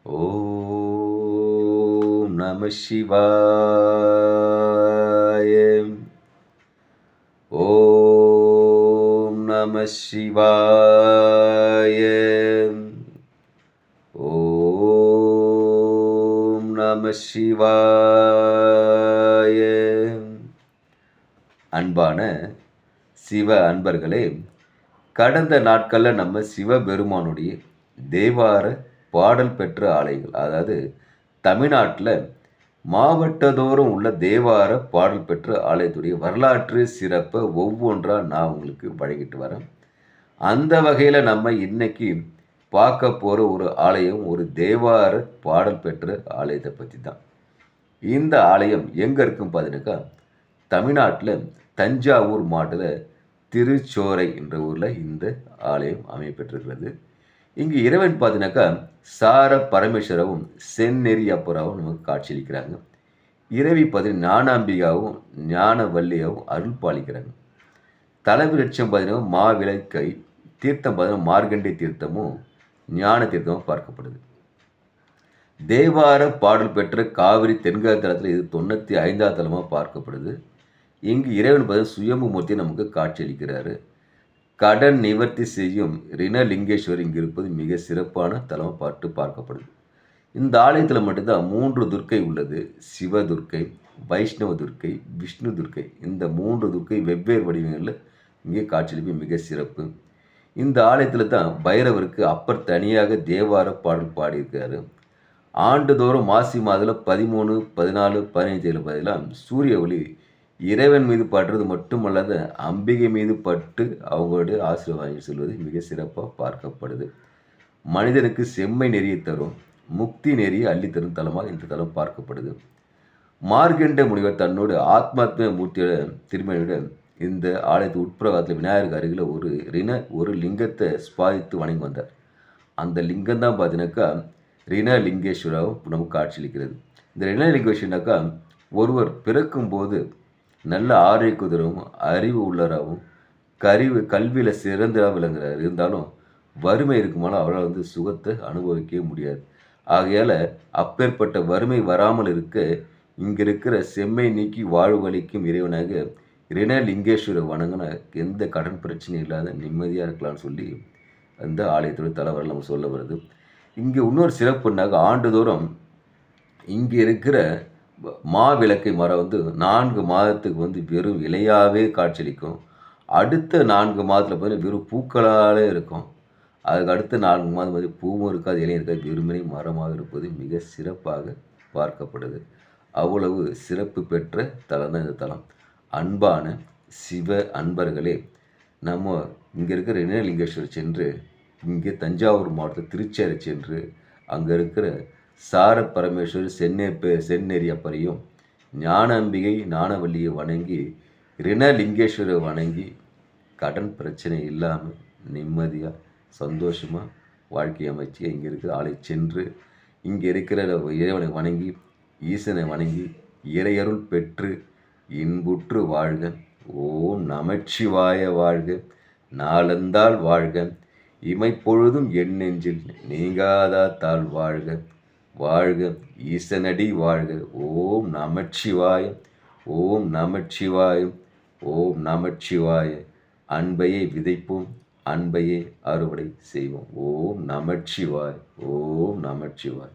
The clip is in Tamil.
ஓம் நம சிவாய. ஓம் நம சிவாய. ஓம் நம சிவாய. அன்பான சிவ அன்பர்களே, கடந்த நாட்களில் நம்ம சிவபெருமானுடைய தேவார பாடல் பெற்ற ஆலயங்கள், அதாவது தமிழ்நாட்டில் மாவட்டதோறும் உள்ள தேவார பாடல் பெற்ற ஆலயத்துடைய வரலாற்று சிறப்பை ஒவ்வொன்றாக நான் உங்களுக்கு வழங்கிட்டு வரேன். அந்த வகையில் நம்ம இன்னைக்கு பார்க்க போகிற ஒரு ஆலயம் ஒரு தேவார பாடல் பெற்ற ஆலயத்தை பற்றி தான். இந்த ஆலயம் எங்கே இருக்கும் பார்த்தீங்கன்னாக்கா, தமிழ்நாட்டில் தஞ்சாவூர் மாவட்டத்தில் திருச்சோரை என்ற ஊரில் இந்த ஆலயம் அமையப்பெற்றிருக்கிறது. இங்கு இறைவன் பார்த்தீங்கன்னாக்கா சார பரமேஸ்வரவும் செந்நெறி அப்பராவும் நமக்கு காட்சியளிக்கிறாங்க. இறைவி பார்த்தீங்கன்னா ஞானாம்பிகாவும் ஞானவல்லியாவும் அருள் பாலிக்கிறாங்க. தலைவிருட்சம் பார்த்தீங்கன்னா மாவிளக்கை, தீர்த்தம் பார்த்தீங்கன்னா மார்கண்டி தீர்த்தமும் ஞான தீர்த்தமும் பார்க்கப்படுது. தேவார பாடல் பெற்ற காவிரி தென்காசி தலத்தில் இது 95வது தலமாக பார்க்கப்படுது. இங்கு இறைவன் பார்த்தீங்கன்னா சுயம்பு மூர்த்தி நமக்கு காட்சியளிக்கிறாரு. கடன் நிவர்த்தி செய்யும் ரிணலிங்கேஸ்வர் இங்கு இருப்பது மிக சிறப்பான தலமாக பார்க்கப்படுது. இந்த ஆலயத்தில் மட்டும்தான் 3 துர்க்கை உள்ளது. சிவதுர்க்கை, வைஷ்ணவ துர்க்கை, விஷ்ணு துர்க்கை. இந்த 3 துர்க்கை வெவ்வேறு வடிவங்களில் இங்கே காட்சியளிப்பு மிக சிறப்பு. இந்த ஆலயத்தில் தான் பைரவருக்கு அப்பர் தனியாக தேவார பாடல் பாடியிருக்காரு. ஆண்டுதோறும் மாசி மாதத்தில் 13, 14, 15 பதிலாம் சூரிய ஒளி இறைவன் மீது படுறது மட்டுமல்லாத அம்பிகை மீது பட்டு அவங்களுடைய ஆசீர்வாதம் செல்வது மிக சிறப்பாக பார்க்கப்படுது. மனிதனுக்கு செம்மை நெறியை தரும், முக்தி நெறியை அள்ளித்தரும் தலமாக இந்த தலம் பார்க்கப்படுது. மார்கண்ட முனிவர் தன்னோட ஆத்மாத்ம மூர்த்தியோட திருமணியோட இந்த ஆலயத்து உட்பிரகாரத்தில் விநாயகருக்கு அருகில் ஒரு லிங்கத்தை ஸ்பாதித்து வணங்கி வந்தார். அந்த லிங்கம் தான் பார்த்தீங்கன்னாக்கா ரிணலிங்கேஸ்வராவும் நமக்கு காட்சியளிக்கிறது. இந்த ரிணலிங்கேஸ்வரனாக்கா ஒருவர் பிறக்கும்போது நல்ல ஆரோக்கியத்தரும் அறிவு உள்ளராகவும் கல்வியில் சிறந்ததாக விளங்குறார். இருந்தாலும் வறுமை இருக்குமானால் அவரால் சுகத்தை அனுபவிக்கவே முடியாது. ஆகையால் அப்பேற்பட்ட வறுமை வராமல் இருக்க இங்கே இருக்கிற செம்மை நீக்கி வாழ்வழிக்கும் இறைவனாக ரிணலிங்கேஸ்வரர் வணங்கின எந்த கடன் பிரச்சனையும் இல்லாத நிம்மதியாக இருக்கலாம்னு சொல்லி அந்த ஆலயத்தோட தலைவர்கள் நம்ம சொல்ல வருது. இங்கே இன்னொரு சிறப்புனாக்க ஆண்டுதோறும் இங்கே இருக்கிற மாவிளக்கை மரம் 4 மாதத்துக்கு வெறும் இலையாகவே காட்சியளிக்கும். அடுத்த 4 மாதத்தில் பார்த்தீங்கன்னா வெறும் பூக்களாலே இருக்கும். அதுக்கு அடுத்த 4 மாதம் பூவும் இருக்காது, இலையும் இருக்காது, வெறுமனே மரமாக இருப்பது மிக சிறப்பாக பார்க்கப்படுது. அவ்வளவு சிறப்பு பெற்ற தலம் தான் இந்த தலம். அன்பான சிவ அன்பர்களே, நம்ம இங்கே இருக்கிற ரிணலிங்கேஸ்வரர் சென்று, இங்கே தஞ்சாவூர் மாவட்டத்தில் திருச்சேரை சென்று அங்கே இருக்கிற சார பரமேஸ்வரர் செந்நெறி அப்பரையும் ஞானாம்பிகை ஞானவல்லியை வணங்கி ரிணலிங்கேஸ்வரை வணங்கி கடன் பிரச்சனை இல்லாமல் நிம்மதியாக சந்தோஷமாக வாழ்க்கை அமைச்சு இங்கே இருக்கிற ஆளை சென்று இங்கே இருக்கிற இறைவனை வணங்கி ஈசனை வணங்கி இறையருள் பெற்று இன்புற்று வாழ்க. ஓம் நமச்சிவாய வாழ்க. நாளந்தால் வாழ்க. இமைப்பொழுதும் என் நெஞ்சில் நீங்காதா தாழ் வாழ்க. வாழ்க ஈசனடி வாழ்க. ஓம் நமச்சிவாய. ஓம் நமச்சிவாய. ஓம் நமச்சிவாய. அன்பையே விதைப்போம், அன்பையே அறுவடை செய்வோம். ஓம் நமச்சிவாய. ஓம் நமச்சிவாய.